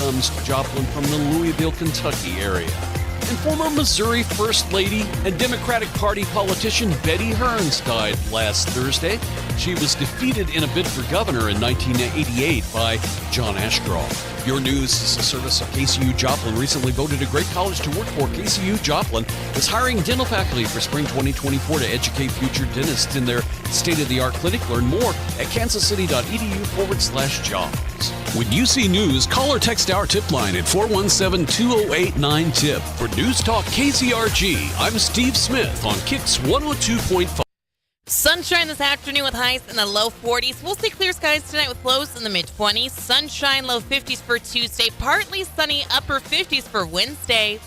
comes Joplin from the Louisville, Kentucky area. And former Missouri First Lady and Democratic Party politician Betty Hearns died last Thursday. She was defeated in a bid for governor in 1988 by John Ashcroft. Your News is a service of KCU Joplin. Recently voted a great college to work for. KCU Joplin is hiring dental faculty for spring 2024 to educate future dentists in their state-of-the-art clinic. Learn more at kansascity.edu/jobs. When you see news, call or text our tip line at 417-208-9TIP. For News Talk KCRG, I'm Steve Smith on KIX 102.5. Sunshine this afternoon with highs in the low 40s. We'll see clear skies tonight with lows in the mid-20s. Sunshine, low 50s for Tuesday. Partly sunny, upper 50s for Wednesday.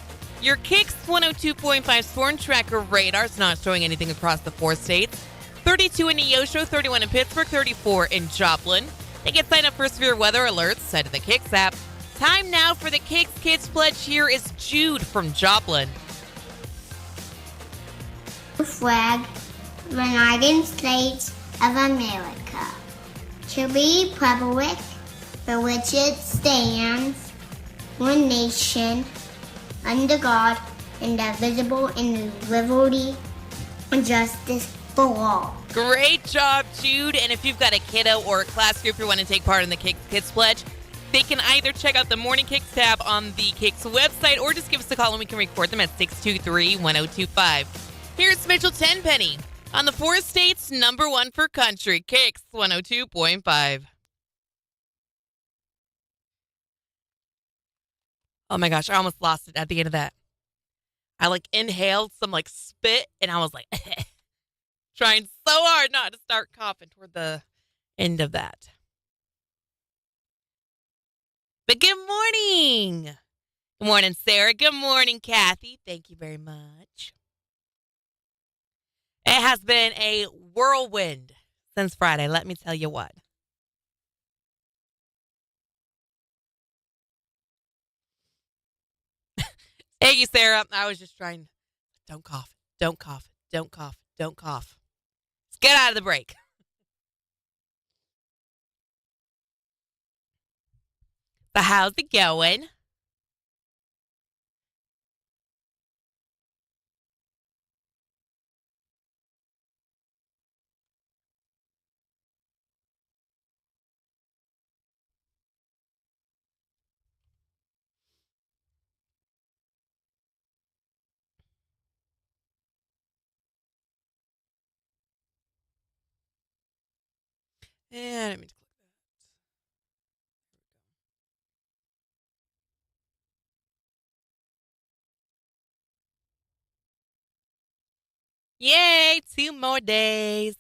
Your KIX 102.5 storm tracker radar's not showing anything across the 4 states. 32 in Neosho, 31 in Pittsburgh, 34 in Joplin. They can sign up for severe weather alerts. Side of the KIX app. Time now for the KIX Kids Pledge. Here is Jude from Joplin. Flag, the United States of America, to the republic for which it stands, one nation, under God, indivisible, and with liberty and justice for all. Great job, Jude. And if you've got a kiddo or a class group who want to take part in the KIX Kids Pledge, they can either check out the Morning KIX tab on the KIX website or just give us a call and we can record them at 623-1025. Here's Mitchell Tenpenny on the 4 states number 1 for country, KIX 102.5. Oh my gosh, I almost lost it at the end of that. I inhaled some spit and I was trying so hard not to start coughing toward the end of that. But good morning. Good morning, Sarah. Good morning, Kathy. Thank you very much. It has been a whirlwind since Friday, let me tell you what. Thank you, Sarah. I was just trying. Don't cough. Don't cough. Don't cough. Don't cough. Let's get out of the break. So how's it going? And I didn't mean to click that. Yay, 2 more days.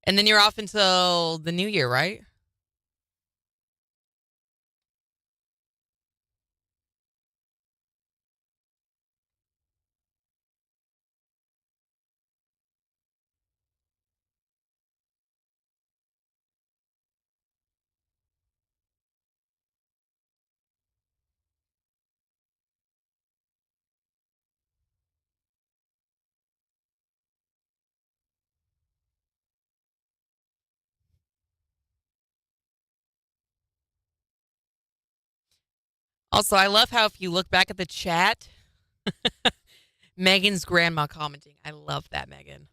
And then you're off until the new year, right? Also, I love how if you look back at the chat, Megan's grandma commenting. I love that, Megan.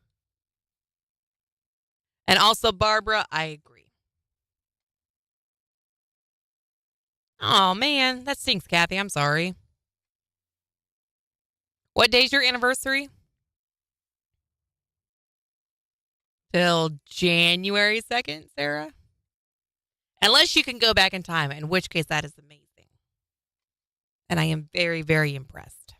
And also, Barbara, I agree. Oh, man, that stinks, Kathy. I'm sorry. What day's your anniversary? Till January 2nd, Sarah? Unless you can go back in time, in which case that is amazing. And I am very, very impressed.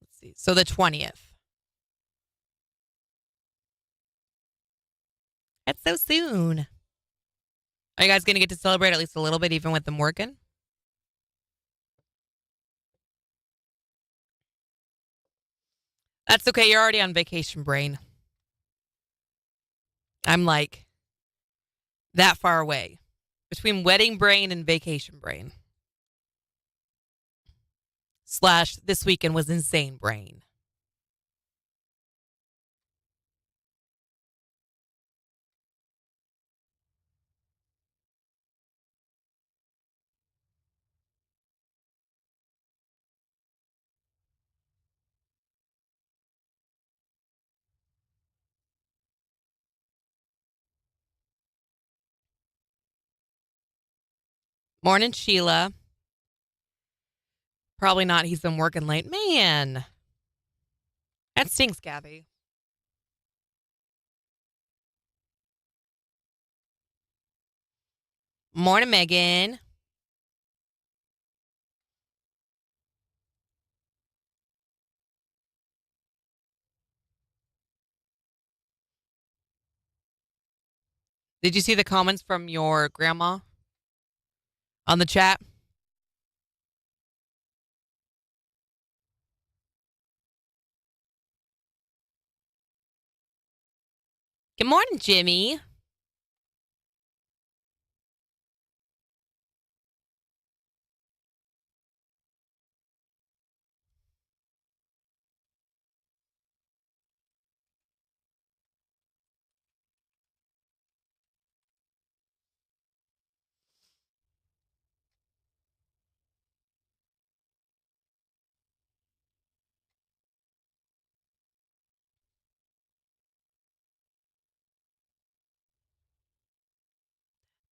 Let's see. So the 20th. That's so soon. Are you guys going to get to celebrate at least a little bit, even with them working? That's okay. You're already on vacation brain. I'm that far away between wedding brain and vacation brain. / this weekend was insane brain. Morning, Sheila. Probably not. He's been working late. Man, that stinks, Kathy. Morning, Megan. Did you see the comments from your grandma on the chat? Good morning, Jimmy.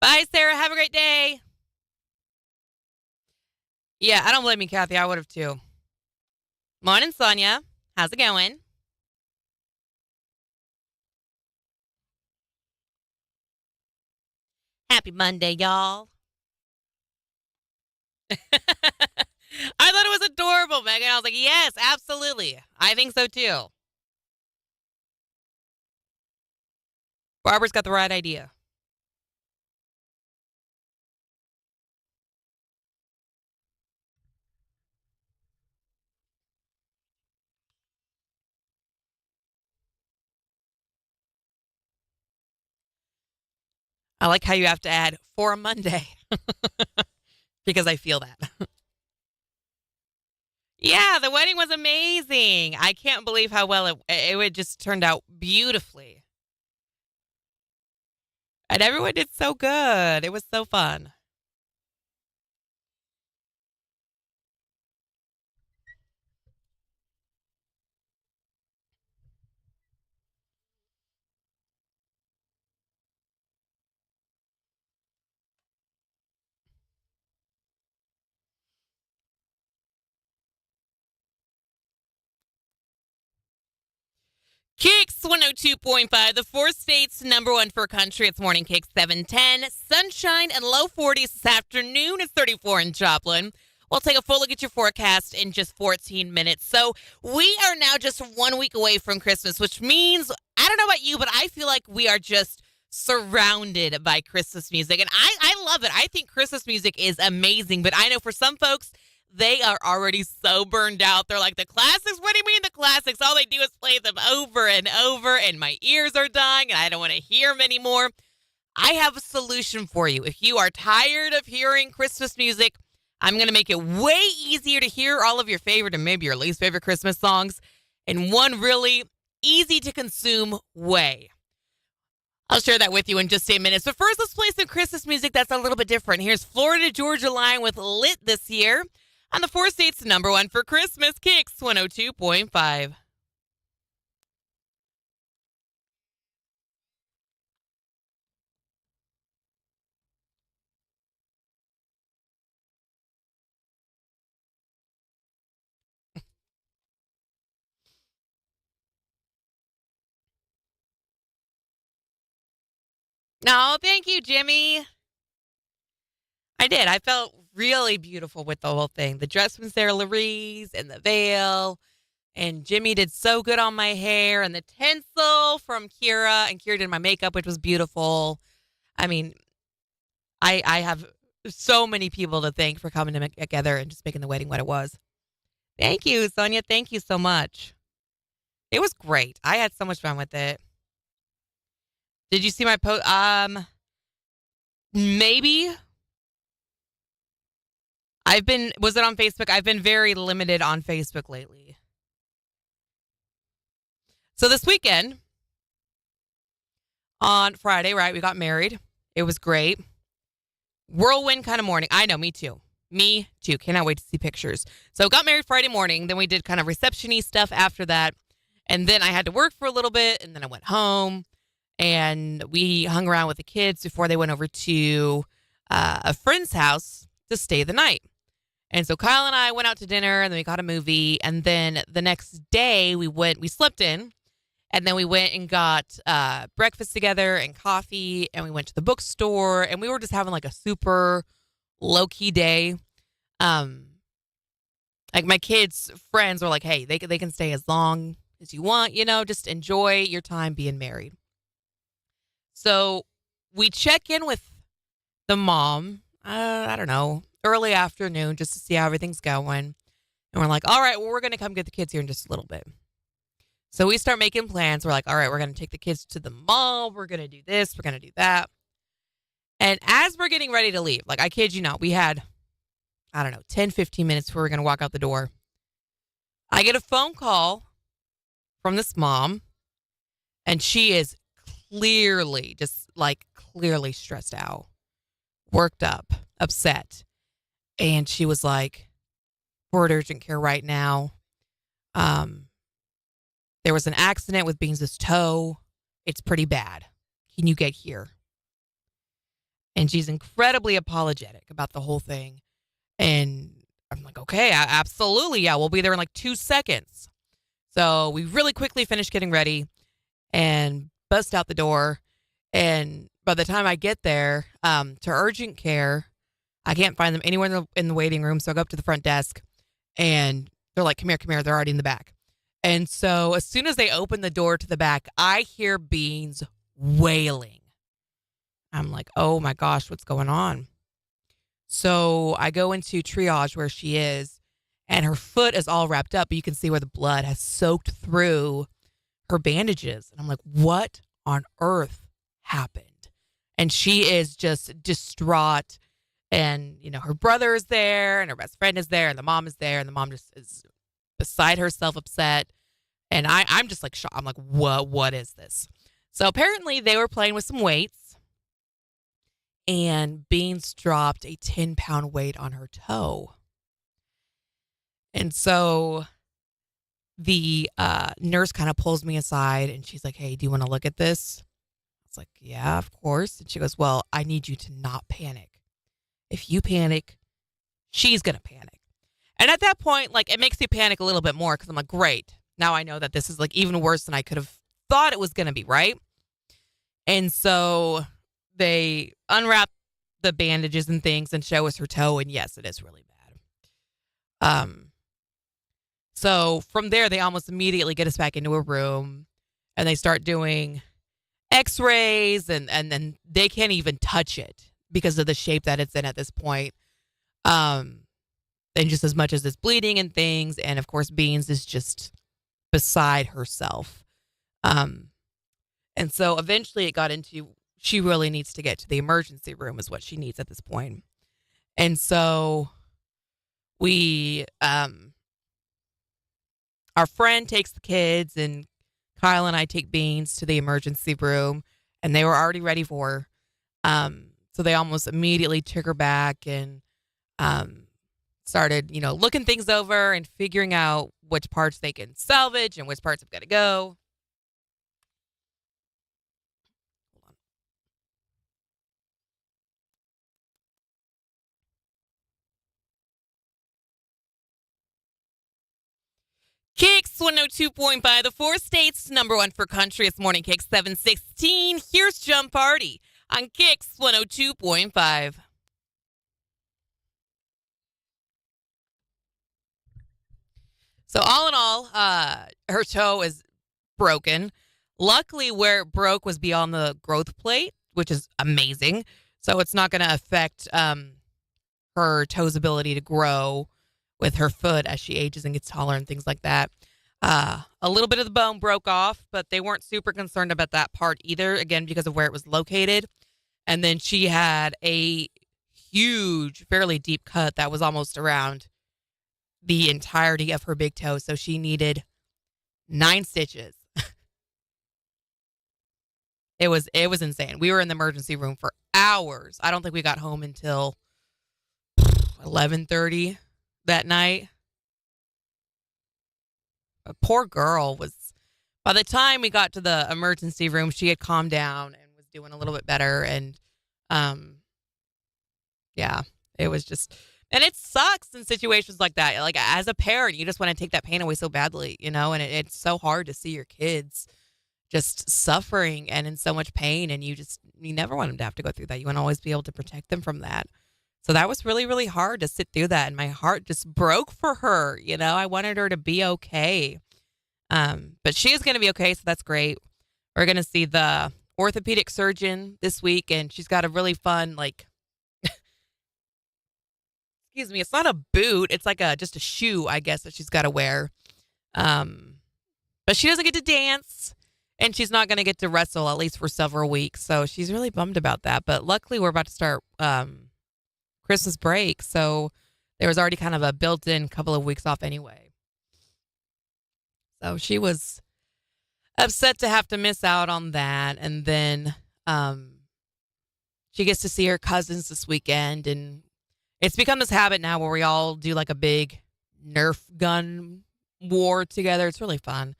Bye, Sarah. Have a great day. Yeah, I don't blame you, Kathy. I would have too. Morning, Sonia. How's it going? Happy Monday, y'all. I thought it was adorable, Megan. I was like, yes, absolutely. I think so too. Barbara's got the right idea. I like how you have to add for a Monday because I feel that. Yeah, the wedding was amazing. I can't believe how well it just turned out beautifully. And everyone did so good. It was so fun. KIX 102.5, the four states number one for country. It's morning KIX 710. Sunshine and low 40s this afternoon. It's 34 in Joplin. We'll take a full look at your forecast in just 14 minutes. So we are now just 1 week away from Christmas, which means, I don't know about you, but I feel like we are just surrounded by Christmas music. And I love it. I think Christmas music is amazing. But I know for some folks, they are already so burned out. They're like, the classics? What do you mean the classics? All they do is play them over and over, and my ears are dying, and I don't want to hear them anymore. I have a solution for you. If you are tired of hearing Christmas music, I'm going to make it way easier to hear all of your favorite and maybe your least favorite Christmas songs in one really easy to consume way. I'll share that with you in just 8 minutes. But first, let's play some Christmas music that's a little bit different. Here's Florida Georgia Line with Lit this year. On the four states number one for Christmas, KIX 102.5. No, thank you, Jimmy. I did. I felt really beautiful with the whole thing. The dress from Sarah Larise and the veil. And Jimmy did so good on my hair. And the tinsel from Kira. And Kira did my makeup, which was beautiful. I mean, I have so many people to thank for coming together and just making the wedding what it was. Thank you, Sonia. Thank you so much. It was great. I had so much fun with it. Did you see my post? Maybe. Was it on Facebook? I've been very limited on Facebook lately. So this weekend, on Friday, right, we got married. It was great. Whirlwind kind of morning. I know, me too. Me too. Cannot wait to see pictures. So got married Friday morning. Then we did kind of reception-y stuff after that. And then I had to work for a little bit. And then I went home. And we hung around with the kids before they went over to a friend's house to stay the night. And so Kyle and I went out to dinner. And then we got a movie. And then the next day we slept in. And then we went and got breakfast together and coffee. And we went to the bookstore. And we were just having like a super low-key day. Like my kids' friends were like, hey, they can stay as long as you want, just enjoy your time being married. So we check in with the mom, I don't know, early afternoon just to see how everything's going. And we're like, all right, well, we're going to come get the kids here in just a little bit. So we start making plans. We're like, all right, we're going to take the kids to the mall. We're going to do this. We're going to do that. And as we're getting ready to leave, like I kid you not, we had, 10, 15 minutes before we're going to walk out the door. I get a phone call from this mom, and she is clearly stressed out, worked up, upset. And she was like, we're at urgent care right now. There was an accident with Beans' toe. It's pretty bad. Can you get here? And she's incredibly apologetic about the whole thing. And I'm like, okay, absolutely. Yeah, we'll be there in like 2 seconds. So we really quickly finished getting ready and bust out the door. And by the time I get there to urgent care, I can't find them anywhere in the waiting room. So I go up to the front desk and they're like, come here. They're already in the back. And so as soon as they open the door to the back, I hear Beans wailing. I'm like, oh my gosh, what's going on? So I go into triage where she is, and her foot is all wrapped up, but you can see where the blood has soaked through her bandages. And I'm like, what on earth happened? And she is just distraught. And, her brother is there, and her best friend is there, and the mom is there, and the mom just is beside herself, upset. And I'm just like shocked. I'm like, what is this? So apparently they were playing with some weights. And Beans dropped a 10-pound weight on her toe. And so the nurse kind of pulls me aside and she's like, hey, do you want to look at this? I was like, yeah, of course. And she goes, well, I need you to not panic. If you panic, she's going to panic. And at that point, it makes me panic a little bit more because I'm like, great. Now I know that this is even worse than I could have thought it was going to be, right? And so they unwrap the bandages and things and show us her toe. And yes, it is really bad. So from there, they almost immediately get us back into a room and they start doing x-rays and then they can't even touch it because of the shape that it's in at this point. And just as much as it's bleeding and things. And of course, Beans is just beside herself. And so eventually it got into, she really needs to get to the emergency room is what she needs at this point. And so we, our friend takes the kids and Kyle and I take Beans to the emergency room and they were already ready for her. So they almost immediately took her back and started, looking things over and figuring out which parts they can salvage and which parts have got to go. KIX 102.5, the 4 states, number 1 for country. It's Morning KIX 716. Here's Jump Party on KIX 102.5. So all in all, her toe is broken. Luckily, where it broke was beyond the growth plate, which is amazing. So it's not going to affect her toe's ability to grow with her foot as she ages and gets taller and things like that. A little bit of the bone broke off, but they weren't super concerned about that part either, again, because of where it was located. And then she had a huge, fairly deep cut that was almost around the entirety of her big toe. So she needed 9 stitches. It was insane. We were in the emergency room for hours. I don't think we got home until 11:30 that night. A poor girl was, by the time we got to the emergency room, she had calmed down and was doing a little bit better. And yeah, it was just, and it sucks in situations like that. Like as a parent, you just want to take that pain away so badly, and it's so hard to see your kids just suffering and in so much pain, and you never want them to have to go through that. You want to always be able to protect them from that. So that was really, really hard to sit through that, and my heart just broke for her. I wanted her to be okay, but she is going to be okay, so that's great. We're going to see the orthopedic surgeon this week, and she's got a really fun, excuse me, it's not a boot, it's like just a shoe, I guess, that she's got to wear. But she doesn't get to dance. And she's not going to get to wrestle, at least for several weeks. So she's really bummed about that. But luckily, we're about to start Christmas break. So there was already kind of a built-in couple of weeks off anyway. So she was upset to have to miss out on that. And then she gets to see her cousins this weekend. And it's become this habit now where we all do like a big Nerf gun war together. It's really fun.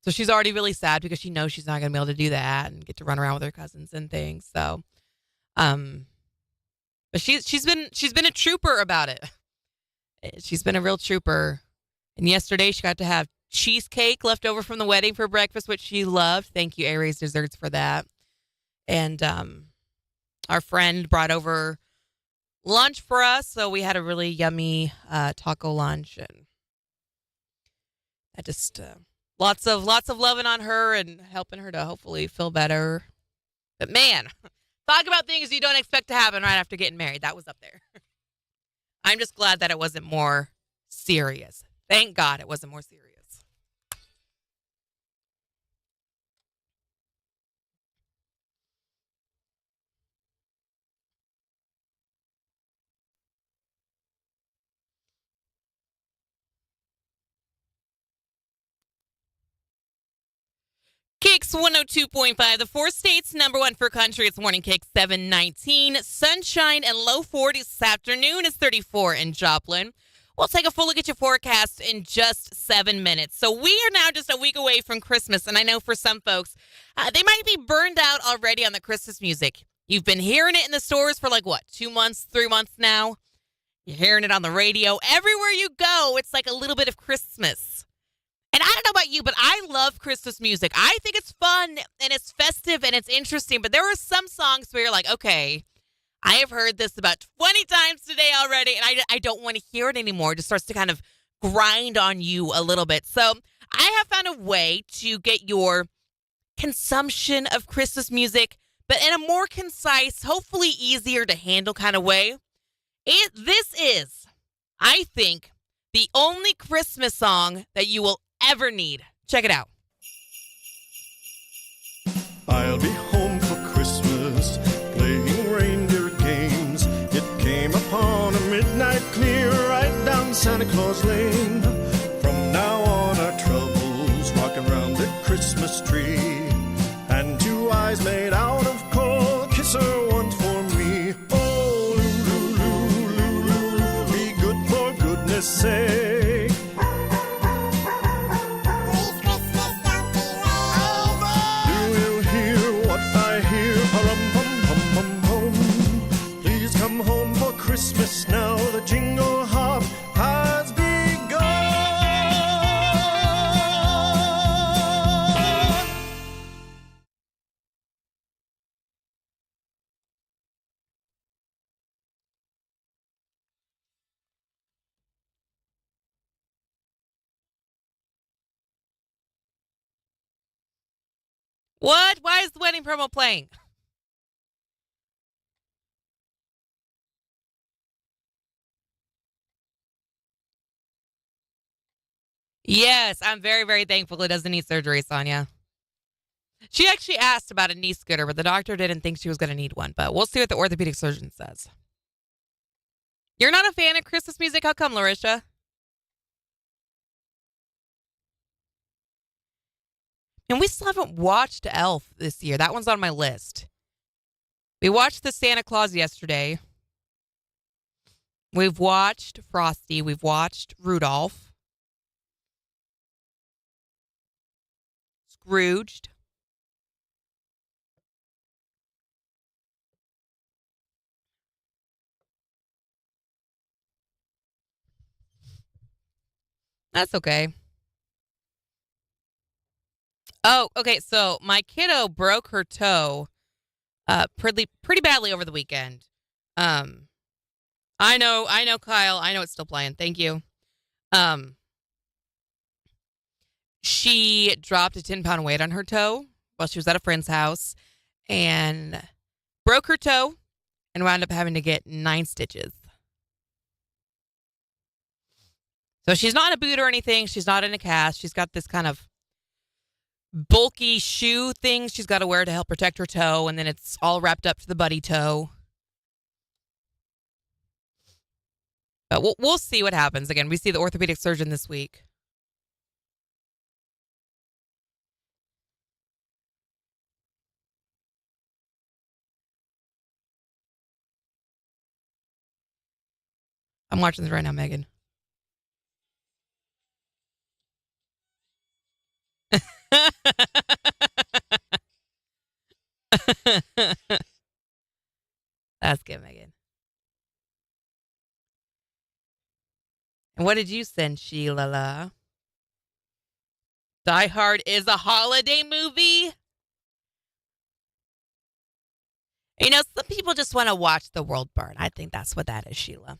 So she's already really sad because she knows she's not going to be able to do that and get to run around with her cousins and things. So, but she's been a trooper about it. She's been a real trooper. And yesterday she got to have cheesecake left over from the wedding for breakfast, which she loved. Thank you, Aries Desserts, for that. And our friend brought over lunch for us, so we had a really yummy taco lunch, and I just. Lots of loving on her and helping her to hopefully feel better. But man, talk about things you don't expect to happen right after getting married. That was up there. I'm just glad that it wasn't more serious. Thank God it wasn't more serious. KIX 102.5, the 4 states #1 for country. It's morning KIX 719. Sunshine and low 40s this afternoon. It's 34 in Joplin. We'll take a full look at your forecast in just 7 minutes. So we are now just a week away from Christmas, and I know for some folks, they might be burned out already on the Christmas music. You've been hearing it in the stores for 2 months, 3 months now. You're hearing it on the radio. Everywhere you go, it's like a little bit of Christmas. And I don't know about you, but I love Christmas music. I think it's fun, and it's festive, and it's interesting. But there are some songs where you're like, okay, I have heard this about 20 times today already, and I don't want to hear it anymore. It just starts to kind of grind on you a little bit. So I have found a way to get your consumption of Christmas music, but in a more concise, hopefully easier to handle kind of way. This is, I think, the only Christmas song that you will ever need. Check it out. I'll be home for Christmas, playing reindeer games. It came upon a midnight clear, right down Santa Claus Lane. From now on our troubles, rocking round the Christmas tree. And 2 eyes made out of coal, kiss her once for me. Oh, Lulu, Lulu, be good for goodness sake. Christmas now, the jingle hop has begun. What? Why is the wedding promo playing? Yes, I'm very, very thankful it doesn't need surgery, Sonia. She actually asked about a knee scooter, but the doctor didn't think she was going to need one. But we'll see what the orthopedic surgeon says. You're not a fan of Christmas music? How come, Larisha? And we still haven't watched Elf this year. That one's on my list. We watched the Santa Claus yesterday. We've watched Frosty. We've watched Rudolph. Scrooged. That's okay. Oh, okay. So my kiddo broke her toe pretty badly over the weekend. I know, Kyle. I know it's still playing. Thank you. She dropped a 10-pound weight on her toe while she was at a friend's house and broke her toe and wound up having to get 9 stitches. So she's not in a boot or anything. She's not in a cast. She's got this kind of bulky shoe thing she's got to wear to help protect her toe, and then it's all wrapped up to the buddy toe. But we'll see what happens. Again, we see the orthopedic surgeon this week. I'm watching this right now, Megan. That's good, Megan. And what did you send, Sheila? Die Hard is a holiday movie? You know, some people just want to watch the world burn. I think that's what that is, Sheila.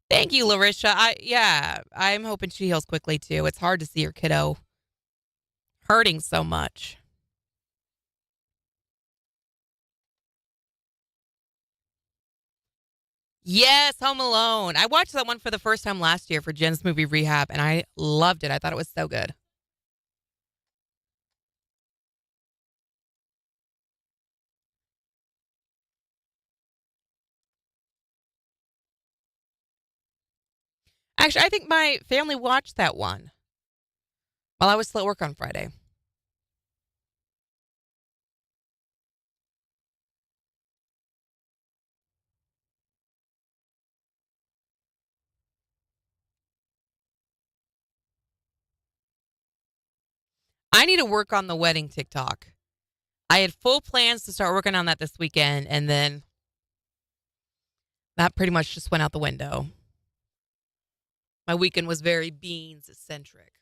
Thank you, Larisha. I'm hoping she heals quickly, too. It's hard to see your kiddo hurting so much. Yes, Home Alone. I watched that one for the first time last year for Jen's movie Rehab, and I loved it. I thought it was so good. Actually, I think my family watched that one while I was still at work on Friday. I need to work on the wedding TikTok. I had full plans to start working on that this weekend, and then that pretty much just went out the window. My weekend was very beans-centric.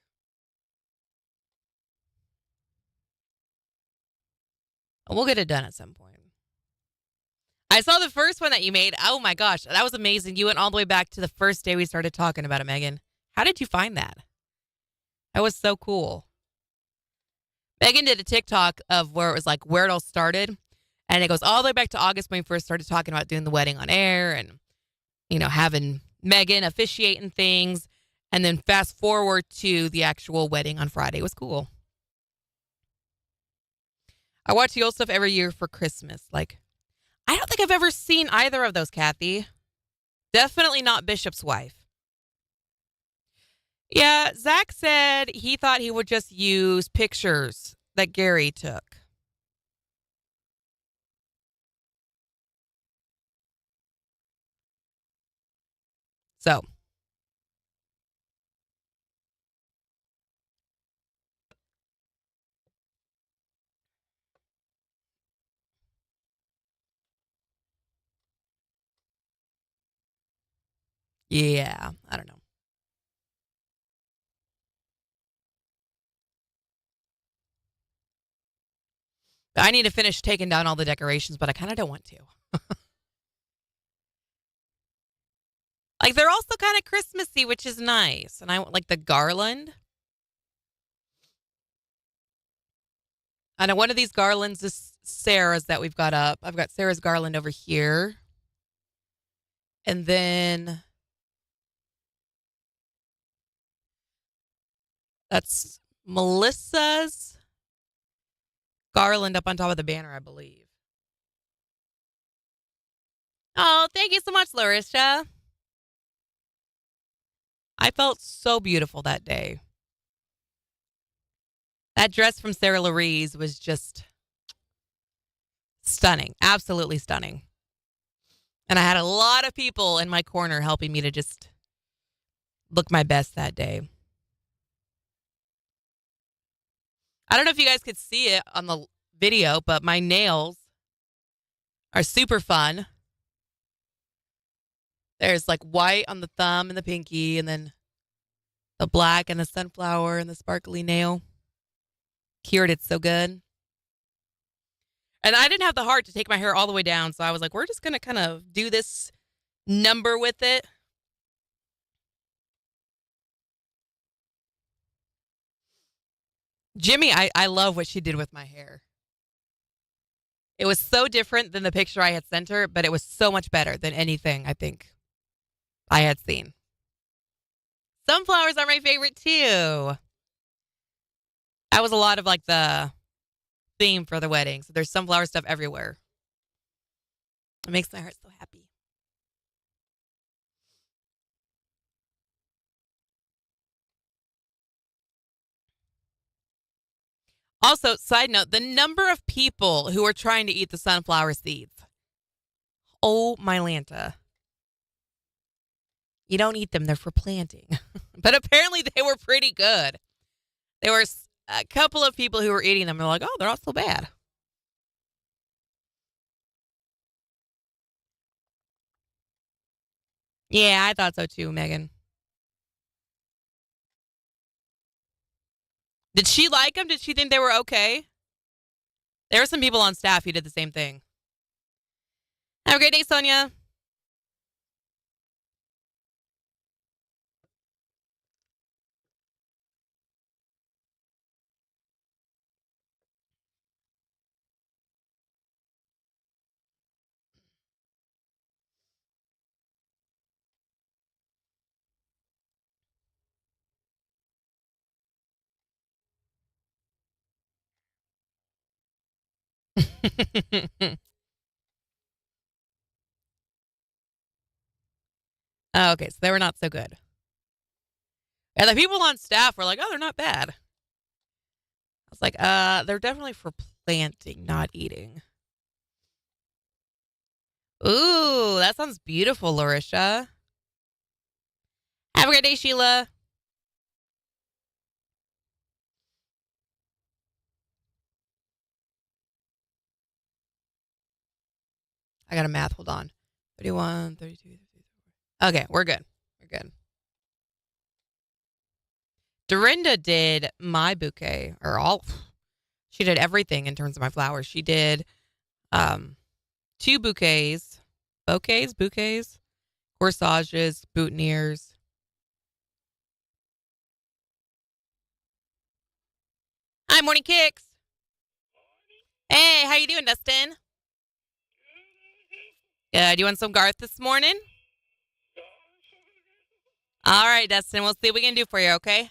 We'll get it done at some point. I saw the first one that you made. Oh, my gosh. That was amazing. You went all the way back to the first day we started talking about it, Megan. How did you find that? That was so cool. Megan did a TikTok of where it was like where it all started. And it goes all the way back to August when we first started talking about doing the wedding on air and, you know, having Megan officiating things. And then fast forward to the actual wedding on Friday. It was cool. I watch the old stuff every year for Christmas. Like, I don't think I've ever seen either of those, Kathy. Definitely not Bishop's Wife. Yeah, Zach said he thought he would just use pictures that Gary took. So. Yeah, I don't know. I need to finish taking down all the decorations, but I kind of don't want to. Like, they're also kind of Christmassy, which is nice. And I like the garland. I know one of these garlands is Sarah's that we've got up. I've got Sarah's garland over here. And then that's Melissa's garland up on top of the banner, I believe. Oh, thank you so much, Larissa. I felt so beautiful that day. That dress from Sarah Louise was just stunning. Absolutely stunning. And I had a lot of people in my corner helping me to just look my best that day. I don't know if you guys could see it on the video, but my nails are super fun. There's like white on the thumb and the pinky, and then the black and the sunflower and the sparkly nail. Cured it so good. And I didn't have the heart to take my hair all the way down, so I was like, we're just going to kind of do this number with it. Jimmy, I love what she did with my hair. It was so different than the picture I had sent her, but it was so much better than anything I think I had seen. Sunflowers are my favorite too. That was a lot of like the theme for the wedding. So there's sunflower stuff everywhere. It makes my heart so happy. Also, side note, the number of people who are trying to eat the sunflower seeds. Oh, my Lanta. You don't eat them, they're for planting. But apparently they were pretty good. There were a couple of people who were eating them. They're like, oh, they're not so bad. Yeah, I thought so too, Megan. Did she like them? Did she think they were okay? There were some people on staff who did the same thing. Have a great day, Sonia. Oh, okay, so they were not so good. And the people on staff were like, oh, they're not bad. I was like, they're definitely for planting, not eating. Ooh, that sounds beautiful, Larisha. Have a great day, Sheila. I got a math. Hold on. 31, 32, 33. Okay, we're good. We're good. Dorinda did my bouquet, or all. She did everything in terms of my flowers. She did 2 bouquets, corsages, boutonnieres. Hi, morning kicks. Hey, how you doing, Dustin? Do you want some Garth this morning? All right, Dustin. We'll see what we can do for you, okay?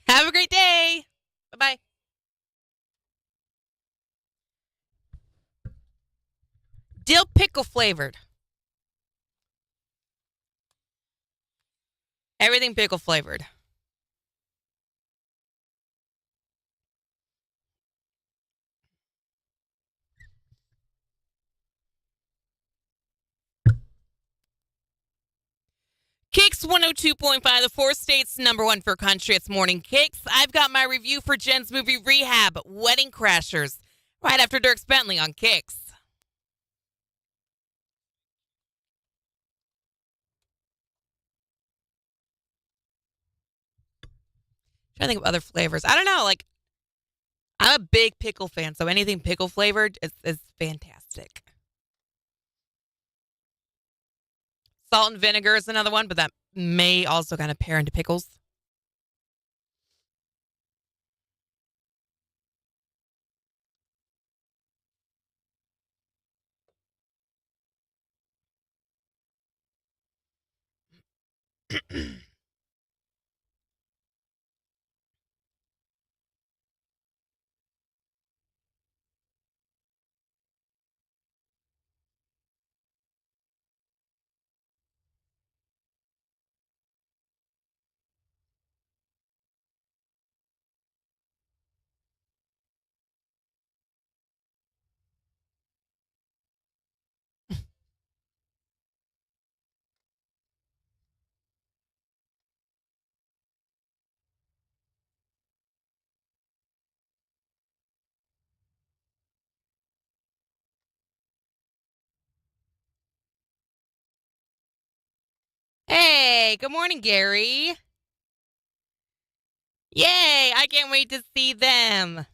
Have a great day. Bye-bye. Dill pickle flavored. Everything pickle flavored. KIX 102.5, the 4 states #1 for country. It's Morning KIX. I've got my review for Jen's movie Rehab, Wedding Crashers, right after Dirk Bentley on KIX. Trying to think of other flavors. I don't know. Like, I'm a big pickle fan, so anything pickle flavored is fantastic. Salt and vinegar is another one, but that may also kind of pair into pickles. Yay! Good morning, Gary. Yay! I can't wait to see them.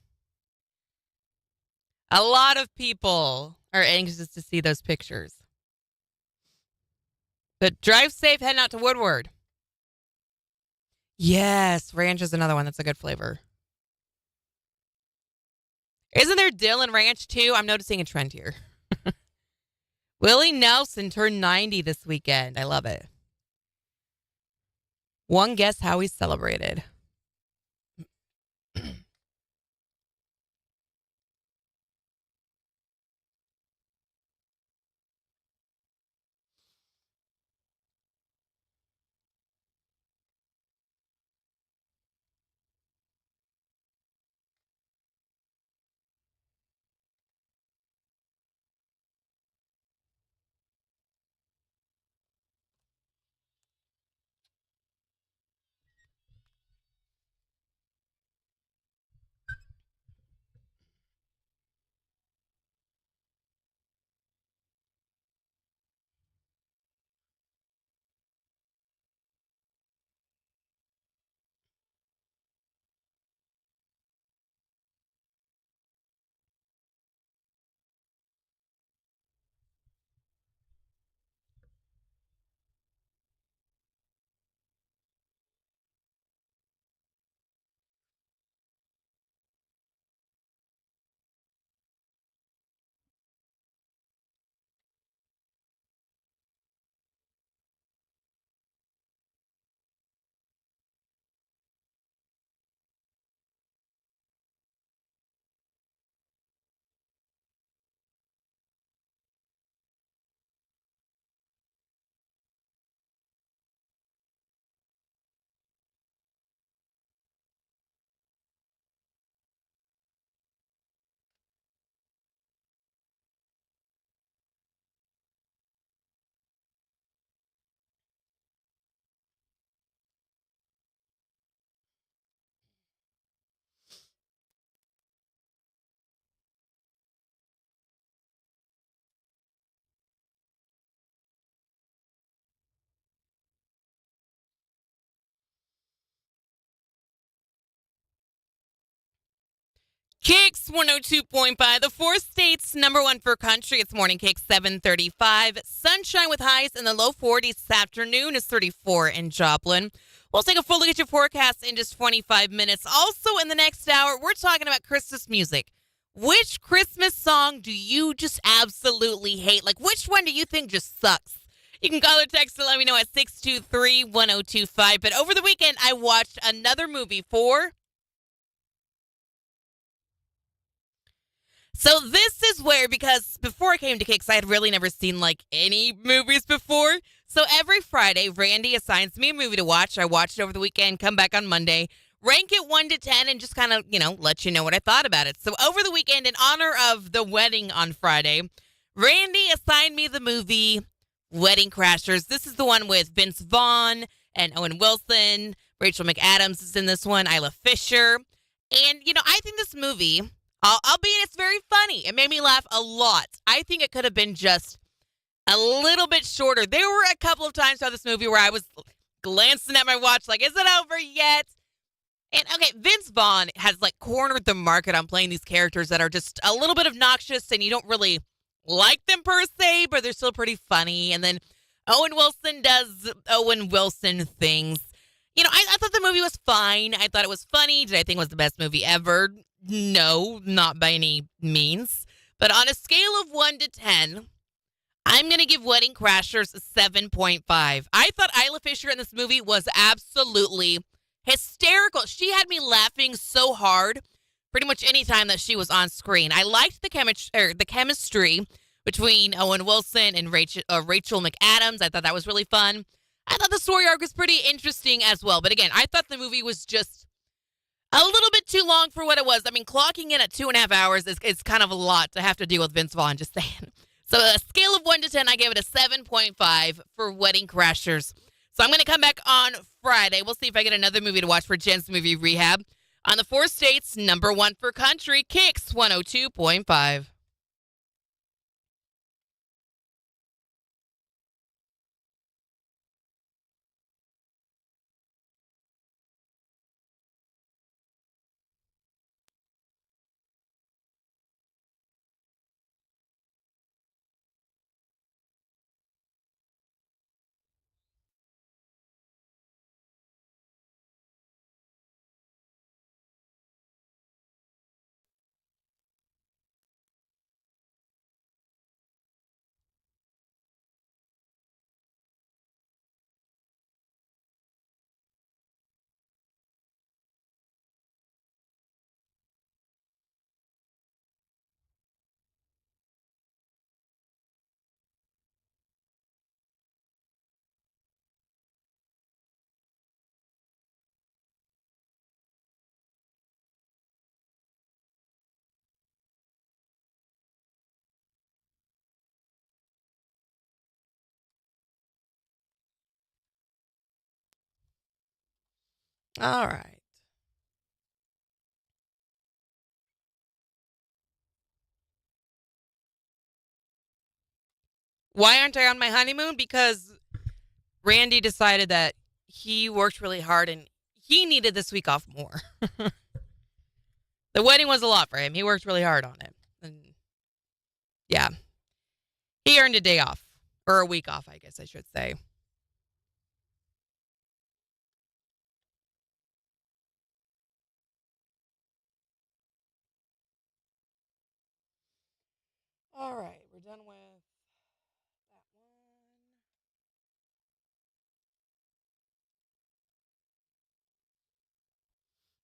A lot of people are anxious to see those pictures. But drive safe heading out to Woodward. Yes, ranch is another one that's a good flavor. Isn't there dill and ranch too? I'm noticing a trend here. Willie Nelson turned 90 this weekend. I love it. One guess how he celebrated. KIX 102.5, the four states number one for country. It's morning KIX 7:35. Sunshine with highs in the low 40s this afternoon is 34 in Joplin. We'll take a full look at your forecast in just 25 minutes. Also in the next hour, we're talking about Christmas music. Which Christmas song do you just absolutely hate? Like, which one do you think just sucks? You can call or text to let me know at 623-1025. But over the weekend, I watched another movie for... So this is where, because before I came to KIX, I had really never seen like any movies before. So every Friday, Randy assigns me a movie to watch. I watch it over the weekend, come back on Monday, rank it 1 to 10, and just kind of, let you know what I thought about it. So over the weekend, in honor of the wedding on Friday, Randy assigned me the movie Wedding Crashers. This is the one with Vince Vaughn and Owen Wilson. Rachel McAdams is in this one, Isla Fisher. And, I think this movie... albeit it's very funny. It made me laugh a lot. I think it could have been just a little bit shorter. There were a couple of times throughout this movie where I was glancing at my watch like, is it over yet? And, okay, Vince Vaughn has, cornered the market on playing these characters that are just a little bit obnoxious and you don't really like them per se, but they're still pretty funny. And then Owen Wilson does Owen Wilson things. I thought the movie was fine. I thought it was funny. Did I think it was the best movie ever? No, not by any means. But on a scale of 1 to 10, I'm going to give Wedding Crashers a 7.5. I thought Isla Fisher in this movie was absolutely hysterical. She had me laughing so hard pretty much any time that she was on screen. I liked the chemistry between Owen Wilson and Rachel McAdams. I thought that was really fun. I thought the story arc was pretty interesting as well. But again, I thought the movie was just a little bit too long for what it was. I mean, clocking in at 2.5 hours is kind of a lot to have to deal with Vince Vaughn, just saying. So a scale of 1 to 10, I gave it a 7.5 for Wedding Crashers. So I'm going to come back on Friday. We'll see if I get another movie to watch for Jen's Movie Rehab. On the four states, number one for country, KIX 102.5. All right. Why aren't I on my honeymoon? Because Randy decided that he worked really hard and he needed this week off more. The wedding was a lot for him. He worked really hard on it. And yeah, he earned a day off, or a week off, I guess I should say. All right, we're done with that one.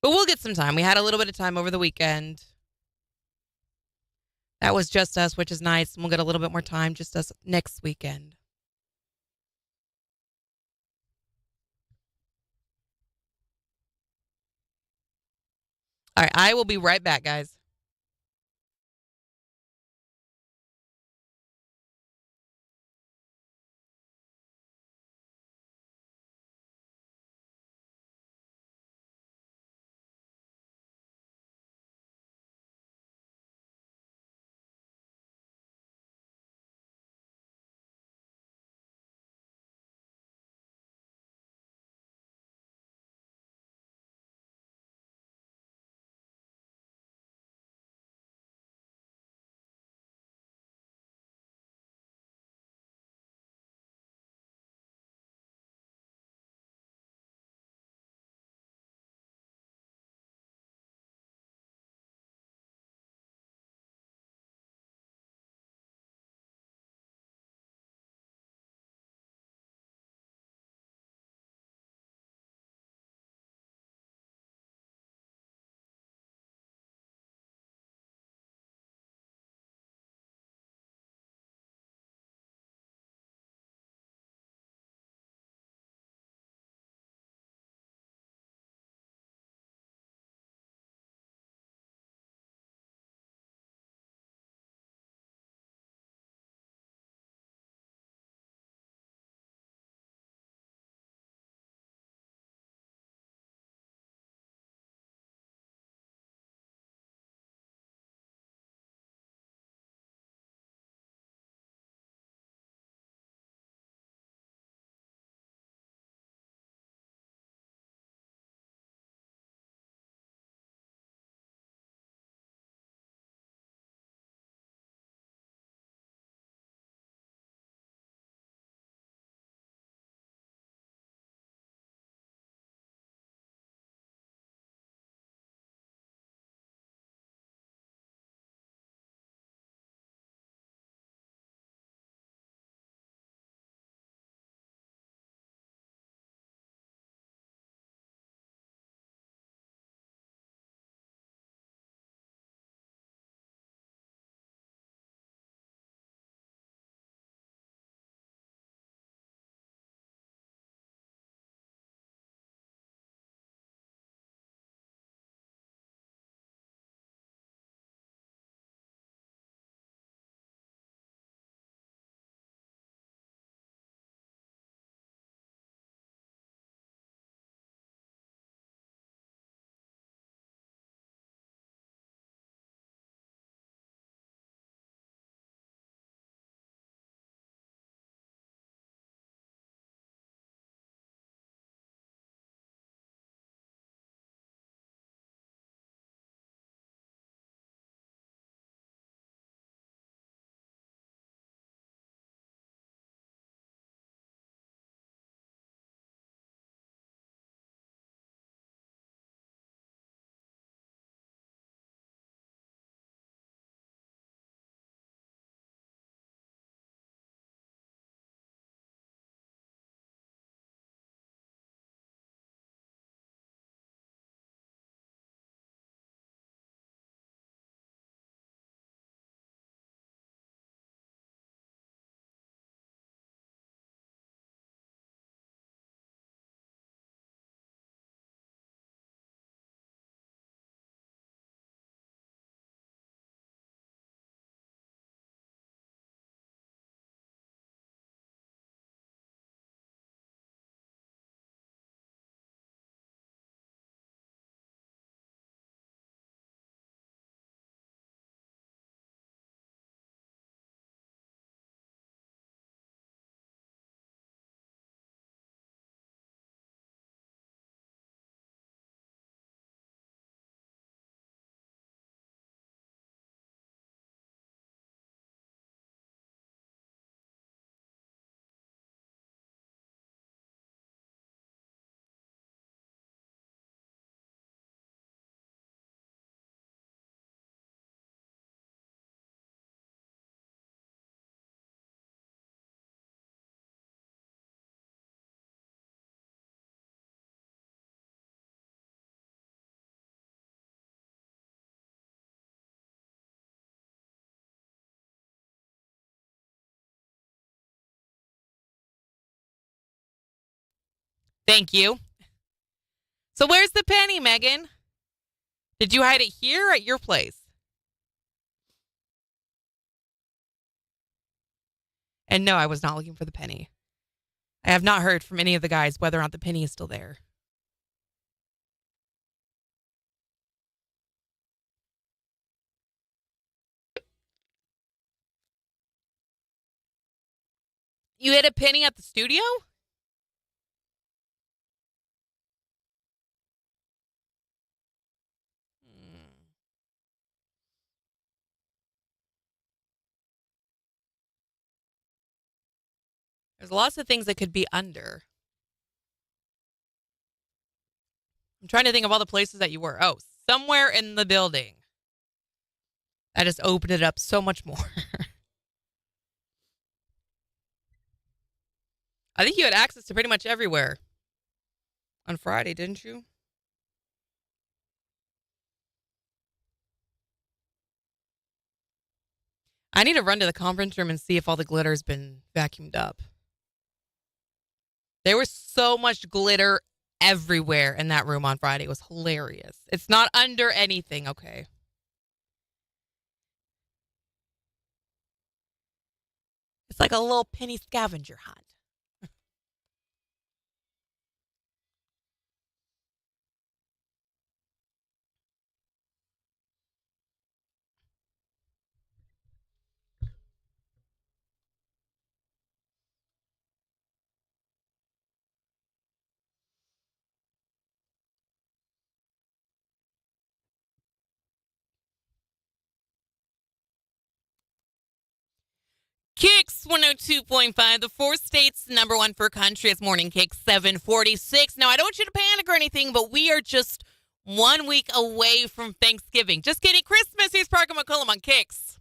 But we'll get some time. We had a little bit of time over the weekend. That was just us, which is nice. And we'll get a little bit more time just us next weekend. All right, I will be right back, guys. Thank you. So where's the penny, Megan? Did you hide it here or at your place? And no, I was not looking for the penny. I have not heard from any of the guys whether or not the penny is still there. You hid a penny at the studio? There's lots of things that could be under. I'm trying to think of all the places that you were. Oh, somewhere in the building. I just opened it up so much more. I think you had access to pretty much everywhere on Friday, didn't you? I need to run to the conference room and see if all the glitter's been vacuumed up. There was so much glitter everywhere in that room on Friday. It was hilarious. It's not under anything, okay? It's like a little penny scavenger hunt. KIX 102.5, the four states number one for country. It's morning KIX 746. Now, I don't want you to panic or anything, but we are just 1 week away from Thanksgiving. Just kidding. Christmas. Here's Parker McCullum on KIX.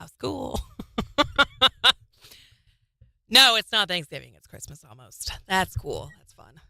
That was cool. No, it's not Thanksgiving. It's Christmas almost. That's cool. That's fun.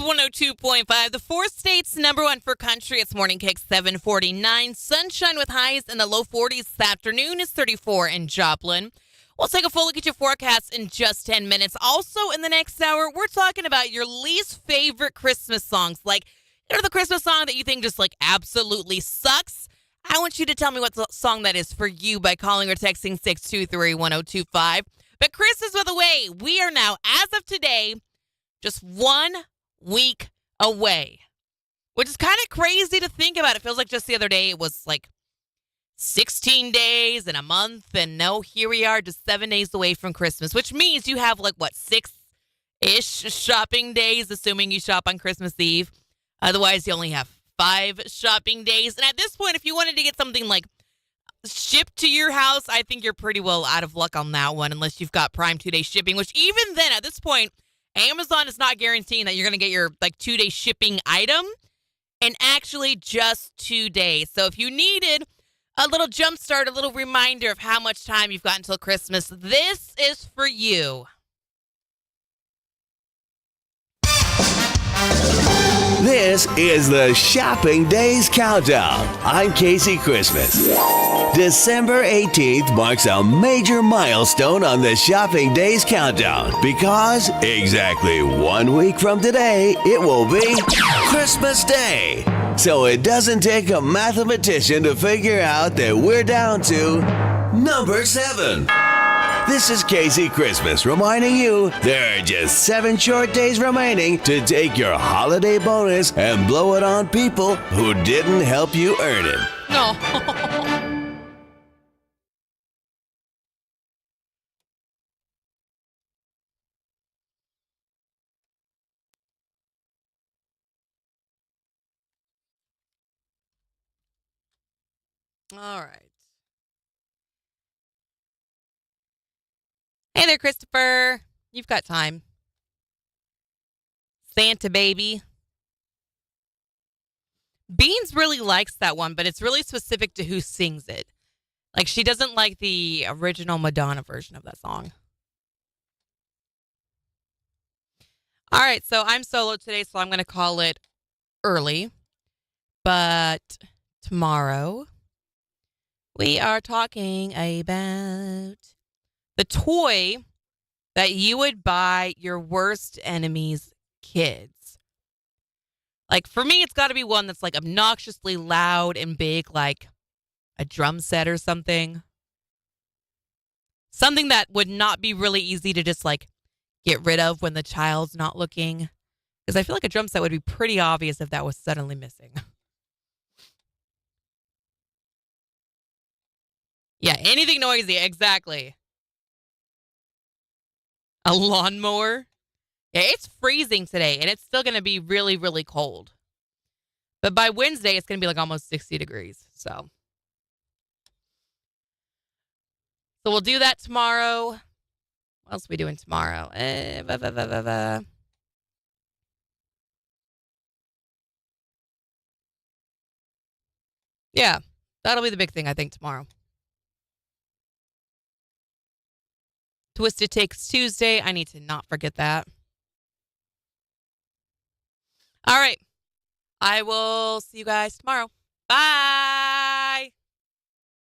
102.5, the four states number one for country. It's Morning KIX 749. Sunshine with highs in the low 40s this afternoon is 34 in Joplin. We'll take a full look at your forecast in just 10 minutes. Also, in the next hour, we're talking about your least favorite Christmas songs. Like, the Christmas song that you think just, absolutely sucks. I want you to tell me what song that is for you by calling or texting 623-1025. But Christmas, by the way, we are now, as of today, just 1 week away, which is kind of crazy to think about. It feels like just the other day it was 16 days and a month, and no, here we are just 7 days away from Christmas, which means you have 6-ish shopping days, assuming you shop on Christmas Eve. Otherwise, you only have 5 shopping days. And at this point, if you wanted to get something shipped to your house, I think you're pretty well out of luck on that one, unless you've got Prime 2-day shipping, which even then, at this point, Amazon is not guaranteeing that you're going to get your 2-day shipping item in actually just 2 days. So if you needed a little jump start, a little reminder of how much time you've got until Christmas, this is for you. This is the Shopping Days Countdown. I'm Casey Christmas. December 18th marks a major milestone on the Shopping Days Countdown because exactly 1 week from today, it will be Christmas Day. So it doesn't take a mathematician to figure out that we're down to number 7. This is Casey Christmas reminding you there are just 7 short days remaining to take your holiday bonus and blow it on people who didn't help you earn it. No. All right. Hey there, Christopher. You've got time. Santa Baby. Beans really likes that one, but it's really specific to who sings it. She doesn't like the original Madonna version of that song. All right, so I'm solo today, so I'm going to call it early. But tomorrow, we are talking about the toy that you would buy your worst enemy's kids. For me, it's got to be one that's obnoxiously loud and big, like a drum set or something. Something that would not be really easy to just get rid of when the child's not looking. Because I feel like a drum set would be pretty obvious if that was suddenly missing. Yeah, anything noisy, exactly. A lawnmower? Yeah, it's freezing today, and it's still going to be really, really cold. But by Wednesday, it's going to be almost 60 degrees. So we'll do that tomorrow. What else are we doing tomorrow? Yeah, that'll be the big thing, I think, tomorrow. Twisted Takes Tuesday. I need to not forget that. All right. I will see you guys tomorrow. Bye.